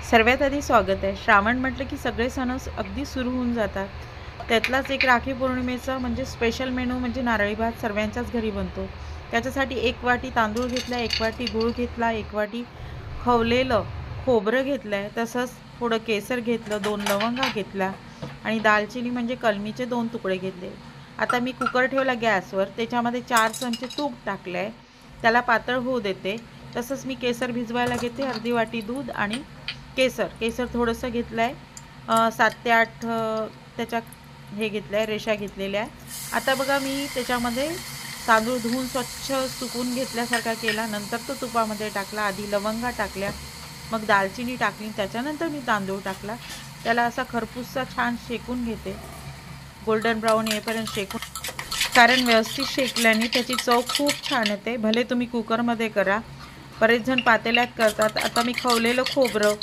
सर्वात आधी स्वागत आहे। श्रावण म्हटलं की सगळे सण अगदी सुरू होऊन जातात। त्यातलाच एक राखी पौर्णिमेचा म्हणजे स्पेशल मेनू म्हणजे नारळी भात सर्वांच्याच घरी बनतो। त्याच्यासाठी 1 वाटी तांदूळ घेतला, 1 वाटी गूळ घेतला, 1 वाटी खवलेलं खोबरं घेतलंय, तसंच थोडं केसर घेतलं, 2 लवंगा घेतल्या आणि दालचिनी म्हणजे कलमीचे 2 तुकडे घेतले। आता मी कुकर ठेवला गॅसवर, त्याच्यामध्ये 4 चमचे तूप टाकले, त्याला पातळ होऊ देते। तसंच मी केसर भिजवायला घेते, अर्धी वाटी दूध आणि केसर थोडंसं घेतलं आहे, 7 ते 8 त्याच्या हे घेतलं आहे, रेषा घेतलेल्या आहे। आता बघा मी त्याच्यामध्ये तांदूळ धुवून स्वच्छ सुकून घेतल्यासारखा केला, नंतर तो तुपामध्ये टाकला। आधी लवंगा टाकल्या, मग दालचिनी टाकली, त्याच्यानंतर मी तांदूळ टाकला। त्याला असा खरपूसचा छान शेकून घेते, गोल्डन ब्राऊन येईपर्यंत शेकून, कारण व्यवस्थित शेकल्याने त्याची चव खूप छान येते। भले तुम्ही कुकरमध्ये करा, बरेच जण पातेल्यात करतात। आता मी खवलेलं खोबरं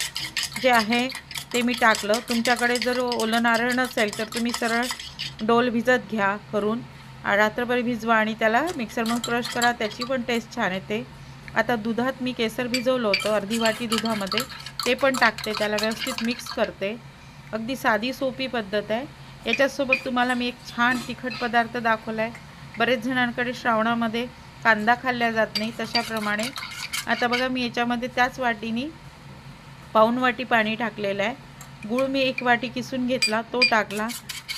जे आहे ते मी टाकलं। तुमच्याकडे जर ओलं नारळ नसेल तर तुम्ही सरळ डोल भिजत घ्या करून, रात्रभर भिजवा आणि त्याला मिक्सरमध्ये क्रश करा, त्याची पण टेस्ट छान येते। आता दुधात मी केसर भिजवलं होतं, अर्धी वाटी दुधामध्ये ते पण टाकते, त्याला व्यवस्थित मिक्स करते। अगदी साधी सोपी पद्धत आहे। याच्यासोबत तुम्हाला मी एक छान तिखट पदार्थ दाखवला आहे। बरेच जणांकडे श्रावणामध्ये कांदा खाल्ला जात नाही, तशाप्रमाणे आता बघा मी याच्यामध्ये त्याच वाटीनी पाऊण वाटी पाणी टाकलेलं आहे। गूळ मी 1 वाटी किसून घेतला, तो टाकला।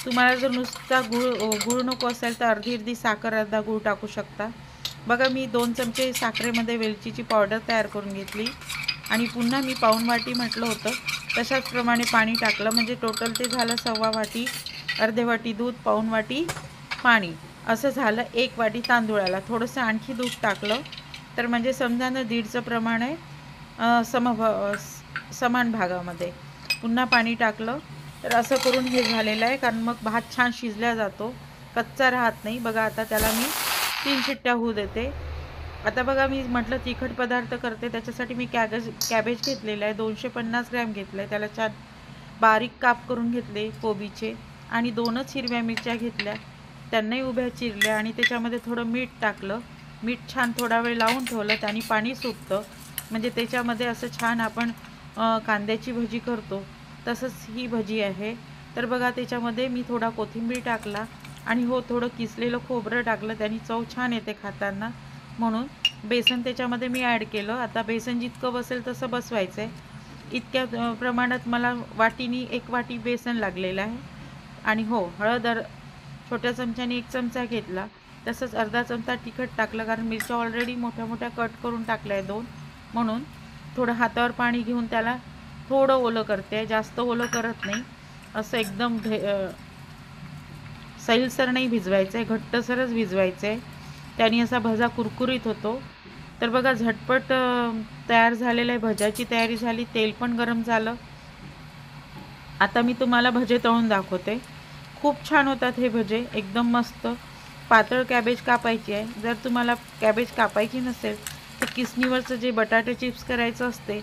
तुम्हाला जर नुसता गूळ नको असेल तर अर्धी साखर, अर्धा गूळ टाकू शकता। बघा मी 2 चमचे साखरेमध्ये वेलचीची पावडर तयार करून घेतली आणि पुन्हा मी पाऊण वाटी म्हटलं होतं तशाच प्रमाणे पाणी टाकलं, म्हणजे टोटल ते झालं 1.25 वाटी, अर्धे वाटी दूध, पाऊण वाटी पाणी, असं झालं 1 वाटी तांदूळाला। थोडंसं आणखी दूध टाकलं तर म्हणजे समजा ना 1.5चं प्रमाण आहे, समान भागामध्ये। पुन्हा पाणी टाकलं तर असं करून हे झालेलं आहे, कारण मग भात छान शिजला जातो, कच्चा राहत नाही। बघा आता त्याला मी 3 शिट्ट्या होऊ देते। आता बघा मी म्हटलं तिखट पदार्थ करते, त्याच्यासाठी मी कॅबेज घेतलेलं आहे, 250 ग्रॅम घेतलं आहे। त्याला छान बारीक काप करून घेतले कोबीचे आणि 2च हिरव्या मिरच्या घेतल्या, त्यांनाही उभ्या चिरल्या आणि त्याच्यामध्ये थोडं मीठ टाकलं। मीठ छान थोडा वेळ लावून ठेवलं, त्याने पाणी सुटतं, म्हणजे त्याच्यामध्ये असं छान आपण कांद्याची भजी करतो तसंच ही भजी आहे। तर बघा त्याच्यामध्ये मी थोडा कोथिंबीर टाकला आणि हो थोडं किसलेलं खोबरं टाकलं, त्याने चव छान येते खाताना, म्हणून बेसन त्याच्यामध्ये मी ॲड केलं। आता बेसन जितकं बसेल तसं बसवायचं आहे, इतक्या प्रमाणात मला वाटीनी 1 वाटी बेसन लागलेलं आहे। आणि हो हळद छोट्या चमच्याने 1 चमचा घेतला, तसंच अर्धा चमचा तिखट टाकलं, कारण मिरच्या ऑलरेडी मोठ्या मोठ्या कट करून टाकल्या आहे 2, म्हणून थोडं हातावर पाणी घेऊन त्याला थोडं ओलं करते, जास्त ओलं करत नाही, असं एकदम सैलसर नाही भिजवायचं आहे, घट्टसरच भिजवायचं आहे, त्याने असा भजा कुरकुरीत होतो। तर बघा झटपट तयार झालेलं आहे, भज्याची तयारी झाली, तेल पण गरम झालं। आता मी तुम्हाला भजे तळून दाखवते, खूप छान होतात हे भजे, एकदम मस्त। पातळ कॅबेज कापायची आहे, जर तुम्हाला कॅबेज कापायची नसेल तर किसणीवरचं जे बटाटे चिप्स करायचं असते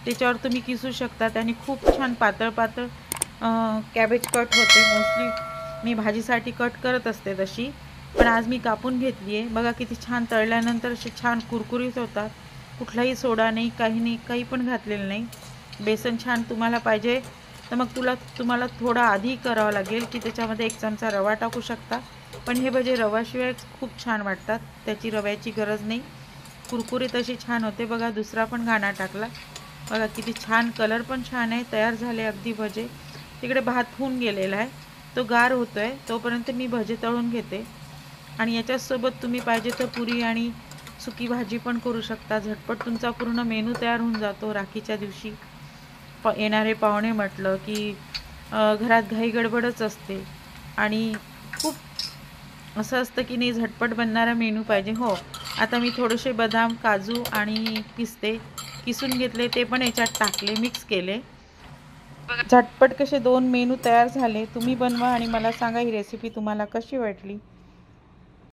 त्याच्यावर तुम्ही किसू शकता, त्याने खूप छान पातळ कॅबेज कट होते। मोस्टली मी भाजीसाठी कट करत असते तशी, पण आज मी कापून घेतली आहे। बघा किती छान तळल्यानंतर असे छान कुरकुरीत होतात, कुठलाही सोडा नाही, काही नाही, काही पण घातलेलं नाही। बेसन छान तुम्हाला पाहिजे तर मग तुम्हाला थोडं आधी करावं लागेल की त्याच्यामध्ये 1 चमचा रवा टाकू शकता, पण हे भजे रवाशिवाय खूप छान वाटतात, त्याची रव्याची गरज नाही, कुरकुरीत अशी छान होते। बघा दुसरा पण घाणा टाकला, बघा किती छान, कलर पण छान आहे, तयार झाले अगदी भजे। तिकडे भात होऊन गेलेला आहे, तो गार होतो आहे, तोपर्यंत मी भजे तळून घेते। आणि याच्यासोबत तुम्ही पाहिजे तर पुरी आणि सुकी भाजी पण करू शकता, झटपट तुमचा पूर्ण मेनू तयार होऊन जातो। राखीच्या दिवशी येणारे पाहुणे म्हटलं की घरात घाई गडबडच असते आणि खूप असं असतं की नाही झटपट बनणारा मेनू पाहिजे। हो आता मी थोडेसे बदाम, काजू आणि पिस्ते किसून घेतले, ते पण याच्यात टाकले, मिक्स केले। झटपट कसे 2 मेनू तयार झाले। तुम्ही बनवा आणि मला सांगा ही रेसिपी तुम्हाला कशी वाटली।